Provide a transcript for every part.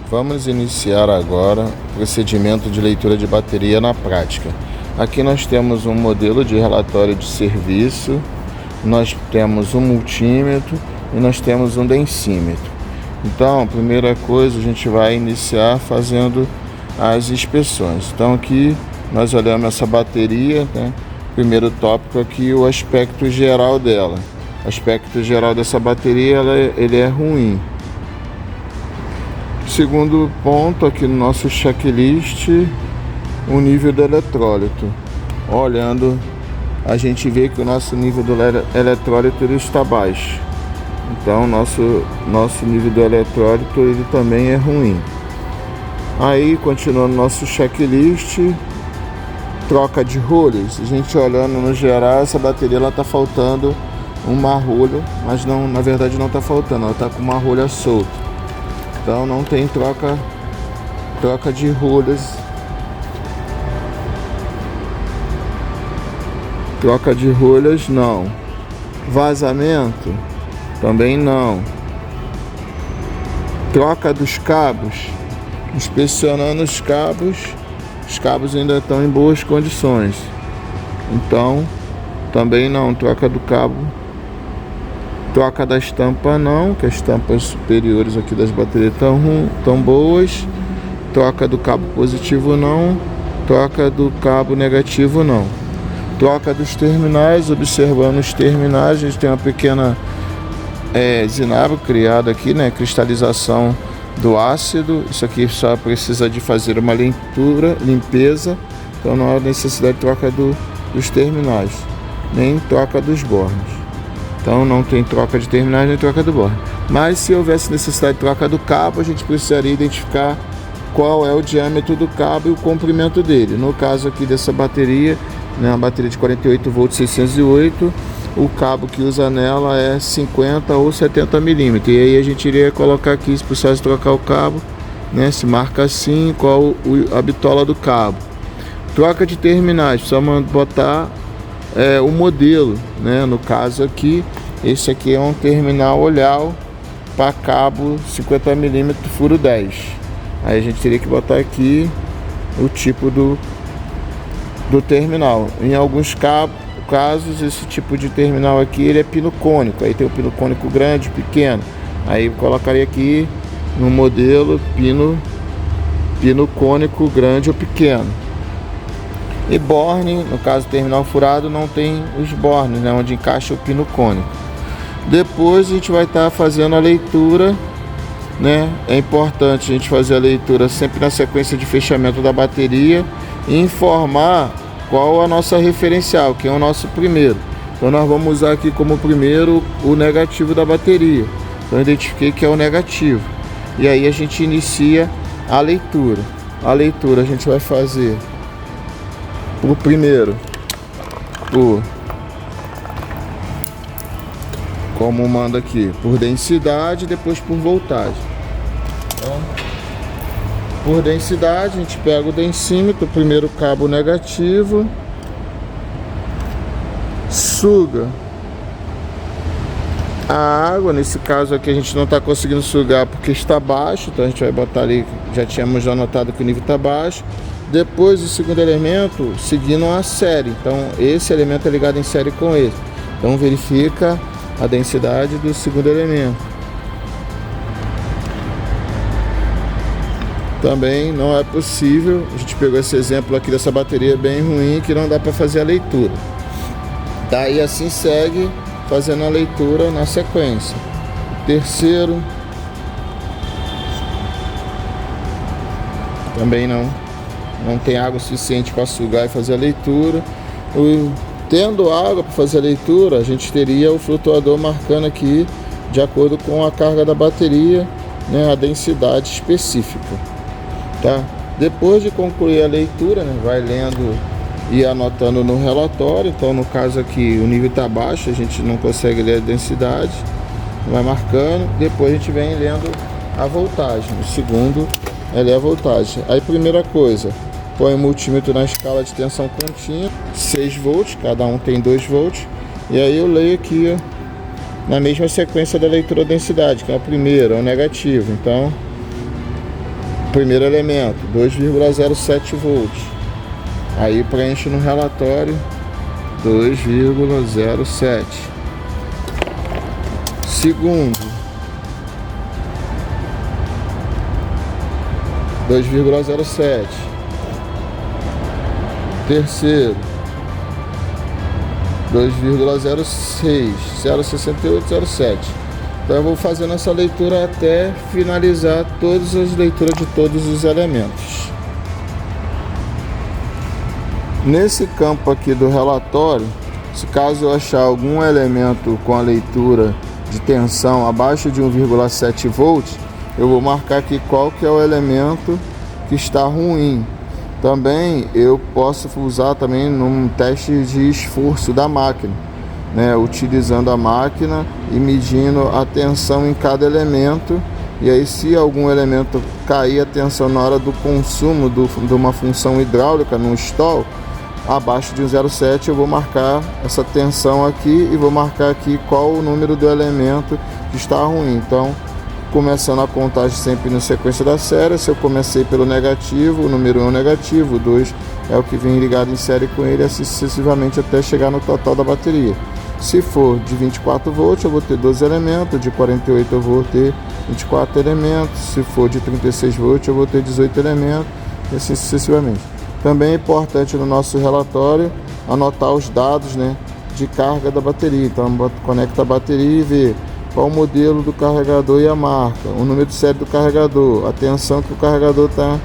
Vamos iniciar agora o procedimento de leitura de bateria na prática. Aqui nós temos um modelo de relatório de serviço, nós temos um multímetro e nós temos um densímetro. Então, a primeira coisa, a gente vai iniciar fazendo as inspeções. Então aqui nós olhamos essa bateria, né? Primeiro tópico aqui, o aspecto geral dela. O aspecto geral dessa bateria, ele é ruim. Segundo ponto aqui no nosso checklist, o nível do eletrólito. Olhando, a gente vê que o nosso nível do eletrólito ele está baixo. Então nosso nível do eletrólito ele também é ruim. Aí, continuando nosso checklist, troca de rolhas. A gente olhando no geral, essa bateria ela tá faltando uma rolha, mas não, na verdade não está faltando, ela está com uma rolha solta. Então não tem troca de rolhas. Troca de rolhas não. Vazamento também não. Troca dos cabos. Inspecionando os cabos ainda estão em boas condições. Então também não. Troca do cabo. Troca das tampas não, que as tampas superiores aqui das baterias estão boas. Troca do cabo positivo não. Troca do cabo negativo não. Troca dos terminais, observando os terminais, a gente tem uma pequena zinabro criada aqui, né? Cristalização do ácido. Isso aqui só precisa de fazer uma limpeza. Então não há necessidade de troca dos terminais, nem troca dos bornes. Então não tem troca de terminais nem troca do borne. Mas se houvesse necessidade de troca do cabo, a gente precisaria identificar qual é o diâmetro do cabo e o comprimento dele. No caso aqui dessa bateria, né, uma bateria de 48 volts 608, o cabo que usa nela é 50 ou 70 milímetros. E aí a gente iria colocar aqui, se precisasse trocar o cabo, né, se marca assim, qual a bitola do cabo. Troca de terminais, precisamos botar o modelo, né? No caso aqui, esse aqui é um terminal olhal para cabo 50 mm furo 10. Aí a gente teria que botar aqui o tipo do terminal. Em alguns casos, esse tipo de terminal aqui ele é pino cônico. Aí tem o pino cônico grande, pequeno. Aí eu colocaria aqui no modelo pino cônico grande ou pequeno. E borne, no caso terminal furado, não tem os bornes, né, onde encaixa o pino cônico. Depois a gente vai estar fazendo a leitura, né? É importante a gente fazer a leitura sempre na sequência de fechamento da bateria e informar qual a nossa referencial, que é o nosso primeiro. Então nós vamos usar aqui como primeiro o negativo da bateria. Então eu identifiquei que é o negativo. E aí a gente inicia a leitura. A leitura a gente vai fazer o primeiro, como manda aqui, por densidade, depois por voltagem. Então, por densidade, a gente pega o densímetro, o primeiro cabo negativo, suga a água. Nesse caso aqui a gente não está conseguindo sugar porque está baixo, então a gente vai botar ali, já tínhamos anotado que o nível está baixo. Depois o segundo elemento seguindo a série, então esse elemento é ligado em série com esse. Então verifica a densidade do segundo elemento. Também não é possível, a gente pegou esse exemplo aqui dessa bateria bem ruim que não dá para fazer a leitura. Daí assim segue fazendo a leitura na sequência. Terceiro também não tem água suficiente para sugar e fazer a leitura. Tendo água para fazer a leitura, a gente teria o flutuador marcando aqui de acordo com a carga da bateria, né, a densidade específica, tá? Depois de concluir a leitura, né, vai lendo e anotando no relatório. Então no caso aqui o nível está baixo, a gente não consegue ler a densidade, vai marcando. Depois a gente vem lendo a voltagem. O segundo é a voltagem. Aí primeira coisa, põe o multímetro na escala de tensão contínua, 6 volts, cada um tem 2 volts. E aí eu leio aqui, ó, na mesma sequência da leitura da densidade, que é o primeiro, é o negativo. Então primeiro elemento, 2,07 volts. Aí preenche no relatório 2,07. Segundo, 2,07. Terceiro, 2,06, 0,6807. Então eu vou fazendo essa leitura até finalizar todas as leituras de todos os elementos. Nesse campo aqui do relatório, se caso eu achar algum elemento com a leitura de tensão abaixo de 1,7 volts, eu vou marcar aqui qual que é o elemento que está ruim. Também eu posso usar também num teste de esforço da máquina, né, utilizando a máquina e medindo a tensão em cada elemento. E aí, se algum elemento cair a tensão na hora do consumo de uma função hidráulica no stall, abaixo de 1,07, eu vou marcar essa tensão aqui e vou marcar aqui qual o número do elemento que está ruim. Então, começando a contagem sempre na sequência da série. Se eu comecei pelo negativo, o número 1 é o negativo, o 2 é o que vem ligado em série com ele, assim sucessivamente até chegar no total da bateria. Se for de 24 volts, eu vou ter 12 elementos, de 48 eu vou ter 24 elementos, se for de 36 volts eu vou ter 18 elementos, e assim sucessivamente. Também é importante no nosso relatório anotar os dados, né, de carga da bateria. Então conecta a bateria e vê qual o modelo do carregador e a marca, o número de série do carregador, a tensão que o carregador está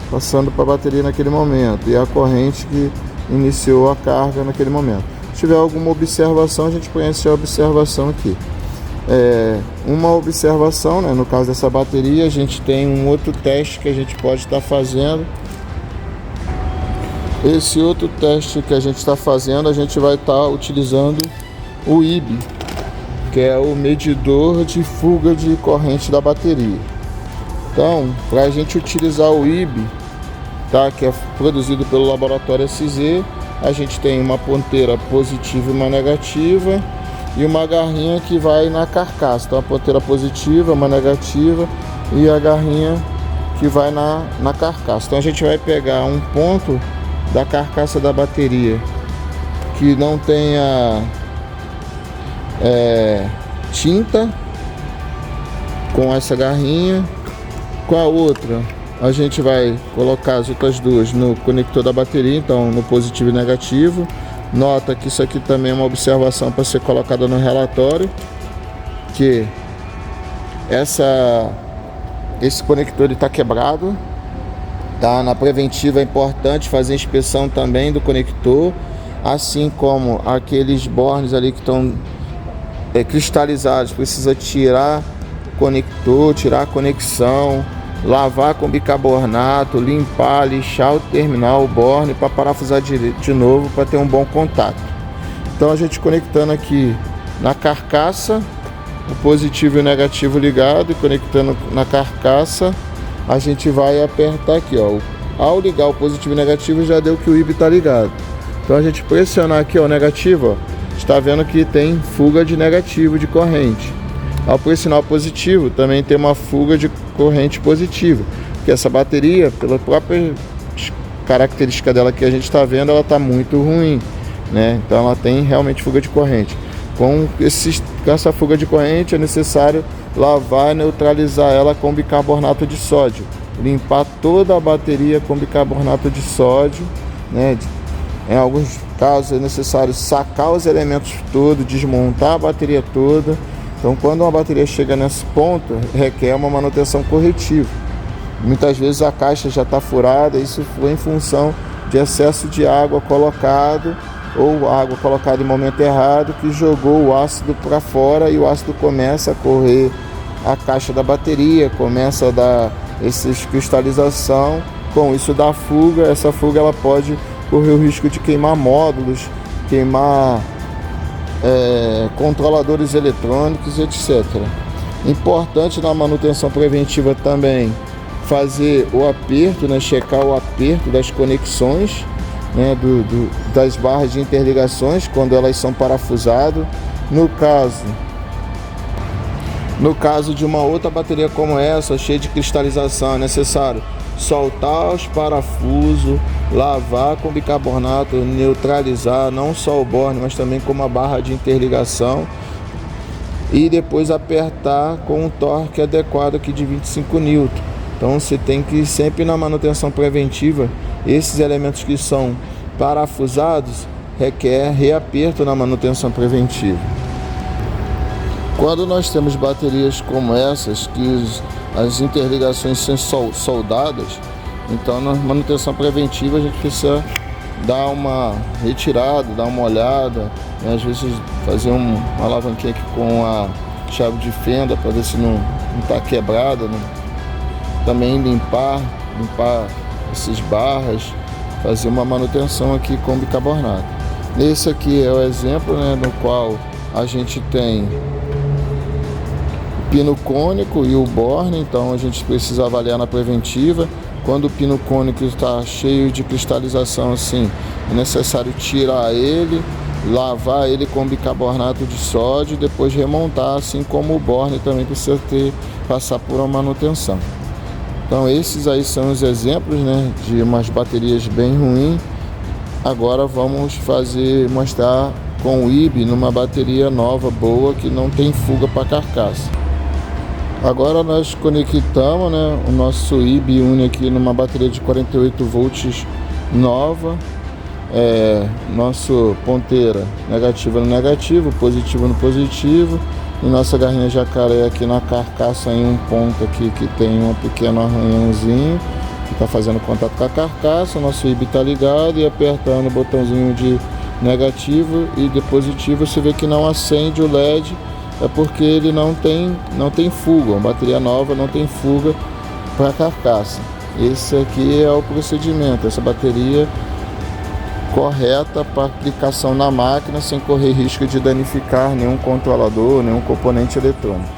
passando para a bateria naquele momento e a corrente que iniciou a carga naquele momento. Se tiver alguma observação, a gente conhece a observação aqui. Uma observação, né, no caso dessa bateria, a gente tem um outro teste que a gente pode estar fazendo. Esse outro teste que a gente está fazendo, a gente vai estar utilizando o IB, que é o medidor de fuga de corrente da bateria. Então, para a gente utilizar o IB, tá, que é produzido pelo laboratório SZ, a gente tem uma ponteira positiva e uma negativa e uma garrinha que vai na carcaça. Então, a ponteira positiva, uma negativa e a garrinha que vai na carcaça. Então, a gente vai pegar um ponto da carcaça da bateria que não tenha tinta com essa garrinha. Com a outra a gente vai colocar as outras duas no conector da bateria, então no positivo e negativo. Nota que isso aqui também é uma observação para ser colocada no relatório, que esse conector está quebrado, tá? Na preventiva é importante fazer inspeção também do conector, assim como aqueles bornes ali que estão cristalizados, precisa tirar o conector, tirar a conexão, lavar com bicarbonato, limpar, lixar o terminal, o borne, para parafusar de novo para ter um bom contato. Então a gente conectando aqui na carcaça, o positivo e o negativo ligado, e conectando na carcaça, a gente vai apertar aqui, ó. Ao ligar o positivo e o negativo, já deu que o IB está ligado. Então a gente pressionar aqui, ó, o negativo, ó, está vendo que tem fuga de negativo de corrente. Ao pressionar o positivo, também tem uma fuga de corrente positiva, porque essa bateria, pela própria característica dela que a gente está vendo, ela está muito ruim, né? Então ela tem realmente fuga de corrente. Com essa fuga de corrente é necessário lavar e neutralizar ela com bicarbonato de sódio, limpar toda a bateria com bicarbonato de sódio, né? Em alguns casos é necessário sacar os elementos todos, desmontar a bateria toda. Então, quando uma bateria chega nesse ponto, requer uma manutenção corretiva. Muitas vezes a caixa já está furada, isso foi em função de excesso de água colocado, ou água colocada em momento errado, que jogou o ácido para fora, e o ácido começa a correr a caixa da bateria, começa a dar essa cristalização. Com isso dá fuga, essa fuga ela pode correr o risco de queimar módulos, queimar controladores eletrônicos, etc. Importante na manutenção preventiva também fazer o aperto, né, checar o aperto das conexões, né, das barras de interligações quando elas são parafusadas. No caso de uma outra bateria como essa, cheia de cristalização, é necessário soltar os parafusos, lavar com bicarbonato, neutralizar não só o borne, mas também com uma barra de interligação, e depois apertar com um torque adequado aqui de 25 N. Então você tem que sempre na manutenção preventiva, esses elementos que são parafusados requer reaperto na manutenção preventiva. Quando nós temos baterias como essas, que as interligações são soldadas, então na manutenção preventiva a gente precisa dar uma retirada, dar uma olhada, né? Às vezes fazer uma alavanquinha aqui com a chave de fenda para ver se não está quebrada, né? Também limpar essas barras, fazer uma manutenção aqui com bicarbonato. Esse aqui é o exemplo, né, no qual a gente tem o pino cônico e o borne, então a gente precisa avaliar na preventiva. Quando o pino cônico está cheio de cristalização assim, é necessário tirar ele, lavar ele com bicarbonato de sódio e depois remontar, assim como o borne também precisa passar por uma manutenção. Então esses aí são os exemplos, né, de umas baterias bem ruins. Agora vamos mostrar com o IB numa bateria nova, boa, que não tem fuga para carcaça. Agora nós conectamos, né, o nosso IB Uni aqui numa bateria de 48 volts nova. Nosso ponteira negativa no negativo, positivo no positivo, e nossa garrinha jacaré aqui na carcaça em um ponto aqui que tem um pequeno arranhãozinho que está fazendo contato com a carcaça. O nosso IB está ligado, e apertando o botãozinho de negativo e de positivo, você vê que não acende o LED, é porque ele não tem fuga. Uma bateria nova não tem fuga para a carcaça. Esse aqui é o procedimento, essa bateria correta para aplicação na máquina, sem correr risco de danificar nenhum controlador, nenhum componente eletrônico.